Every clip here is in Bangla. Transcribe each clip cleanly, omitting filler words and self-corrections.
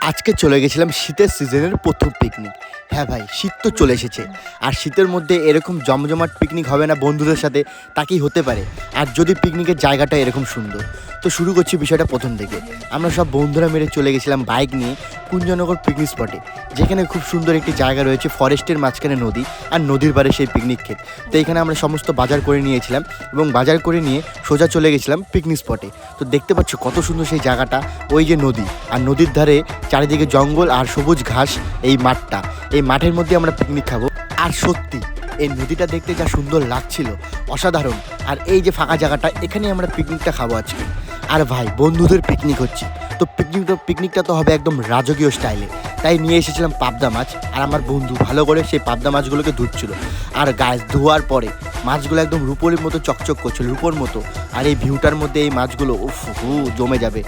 আজকে চলে গেছিলাম শীতের সিজনের প্রথম পিকনিক। হ্যাঁ ভাই, শীত তো চলে এসেছে, আর শীতের মধ্যে এরকম জমজমাট পিকনিক হবে না বন্ধুদের সাথে, তাকেই হতে পারে। আর যদি পিকনিকের জায়গাটা এরকম সুন্দর, তো শুরু করছি বিষয়টা প্রথম থেকে। আমরা সব বন্ধুরা মিলে চলে গেছিলাম বাইক নিয়ে কুঞ্জনগর পিকনিক স্পটে, যেখানে খুব সুন্দর একটি জায়গা রয়েছে, ফরেস্টের মাঝখানে নদী, আর নদীর পাড়ে সেই পিকনিক ক্ষেত। তো এখানে আমরা সমস্ত বাজার করে নিয়েছিলাম এবং বাজার করে নিয়ে সোজা চলে গেছিলাম পিকনিক স্পটে। তো দেখতে পাচ্ছ কত সুন্দর সেই জায়গাটা, ওই যে নদী, আর নদীর ধারে চারিদিকে জঙ্গল আর সবুজ ঘাস। এই মাঠটা, এই মাঠের মধ্যে আমরা পিকনিক খাবো। আর সত্যি এই নদীটা দেখতে যা সুন্দর লাগছিল, অসাধারণ। আর এই যে ফাঁকা জায়গাটা, এখানে আমরা পিকনিকটা খাবো আজকে। আর ভাই, বন্ধুদের পিকনিক হচ্ছে, তো পিকনিকটা তো হবে একদম রাজকীয় স্টাইলে। তাই নিয়ে এসেছিলাম পাবদা মাছ, আর আমার বন্ধু ভালো করে সেই পাবদা মাছগুলোকে ধুচ্ছিল। আর গাছ ধোয়ার পরে মাছগুলো একদম রূপোর মতো চকচক করছিল, রূপোর মতো। আর এই ভিউটার মধ্যে এই মাছগুলো জমে যাবে।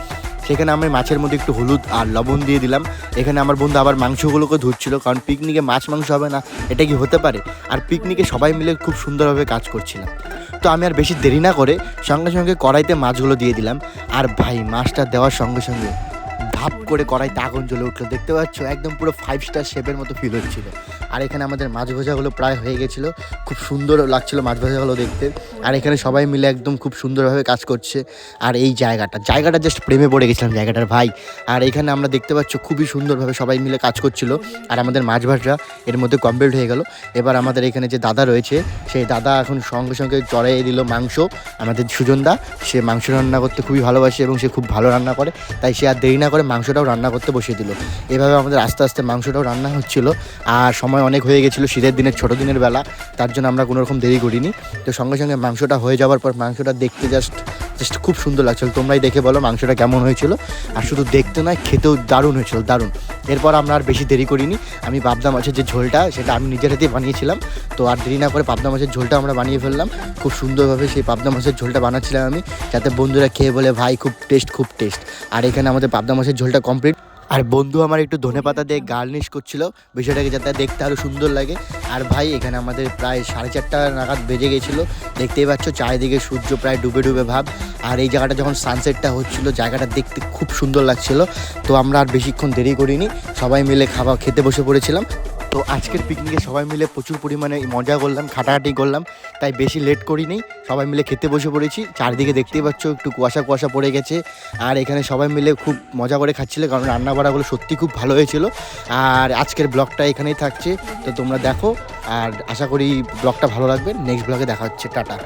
সেখানে আমি মাছের মধ্যে একটু হলুদ আর লবণ দিয়ে দিলাম। এখানে আমার বন্ধু আবার মাংসগুলোকে ধুচ্ছিল, কারণ পিকনিকে মাছ মাংস হবে না, এটা কি হতে পারে। আর পিকনিকে সবাই মিলে খুব সুন্দরভাবে কাজ করছিলাম। তো আমি আর বেশি দেরি না করে সঙ্গে সঙ্গে কড়াইতে মাছগুলো দিয়ে দিলাম। আর ভাই, মাছটা দেওয়ার সঙ্গে সঙ্গে ধাপ করে কড়াইতে আগুন জ্বলে উঠলো। দেখতে পাচ্ছ, একদম পুরো 5 স্টার শেপের মতো ফিল হচ্ছিল। আর এখানে আমাদের মাছ ভাজাগুলো প্রায় হয়ে গেছিলো, খুব সুন্দর লাগছিল মাছ ভাজাগুলো দেখতে। আর এখানে সবাই মিলে একদম খুব সুন্দরভাবে কাজ করছে। আর এই জায়গাটা জাস্ট প্রেমে পড়ে গেছিলাম জায়গাটার ভাই। আর এখানে আমরা দেখতে পাচ্ছ খুবই সুন্দরভাবে সবাই মিলে কাজ করছিল। আর আমাদের মাছ ভাজা এর মধ্যে কমপ্লিট হয়ে গেল। এবার আমাদের এখানে যে দাদা রয়েছে, সেই দাদা এখন সঙ্গে সঙ্গে চড়াইয়ে দিল মাংস। আমাদের সুজনদা, সে মাংস রান্না করতে খুবই ভালোবাসে এবং সে খুব ভালো রান্না করে, তাই সে আর দেরি না করে মাংসটাও রান্না করতে বসিয়ে দিল। এভাবে আমাদের আস্তে আস্তে মাংসটাও রান্না হচ্ছিল। আর সময় অনেক হয়ে গেছিলো, শীতের দিনের ছোটো দিনের বেলা, তার জন্য আমরা কোনো রকম দেরি করিনি। তো সঙ্গে সঙ্গে মাংসটা হয়ে যাওয়ার পর মাংসটা দেখতে জাস্ট খুব সুন্দর লাগছিল। তোমরাই দেখে বলো মাংসটা কেমন হয়েছিল। আর শুধু দেখতে নয়, খেতেও দারুণ হয়েছিল, দারুণ। এরপর আমরা আর বেশি দেরি করিনি, আমি পাবদা মাছের যে ঝোলটা, সেটা আমি নিজের হাতেই বানিয়েছিলাম। তো আর দেরি না করে পাবদা মাছের ঝোলটা আমরা বানিয়ে ফেললাম। খুব সুন্দরভাবে সেই পাবদা মাছের ঝোলটা বানাচ্ছিলাম আমি, যাতে বন্ধুরা খেয়ে বলে ভাই খুব টেস্ট। আর এখানে আমাদের পাবদা মাছের ঝোলটা কমপ্লিট। আর বন্ধু আমার একটু ধনেপাতা দিয়ে গার্নিশ করছিল বিষয়টাকে, যাতে দেখতে আরও সুন্দর লাগে। আর ভাই, এখানে আমাদের প্রায় 4:30 নাগাদ বেজে গেছিলো। দেখতেই পাচ্ছ চারিদিকে সূর্য প্রায় ডুবে ভাব। আর এই জায়গাটা যখন সানসেটটা হচ্ছিলো, জায়গাটা দেখতে খুব সুন্দর লাগছিল। তো আমরা আর বেশিক্ষণ দেরি করিনি, সবাই মিলে খেতে বসে পড়েছিলাম। তো আজকের পিকনিকে সবাই মিলে প্রচুর পরিমাণে মজা করলাম, খাটাখাটি করলাম, তাই বেশি লেট করিনি, সবাই মিলে খেতে বসে পড়েছি। চারদিকে দেখতেই পাচ্ছ একটু কুয়াশা পড়ে গেছে। আর এখানে সবাই মিলে খুব মজা করে খাচ্ছিল, কারণ রান্না বাড়াগুলো সত্যি খুব ভালো হয়েছিল। আর আজকের ব্লগটা এখানেই থাকছে, তো তোমরা দেখো। আর আশা করি ব্লগটা ভালো লাগবে। নেক্সট ব্লগে দেখা হচ্ছে, টাটা।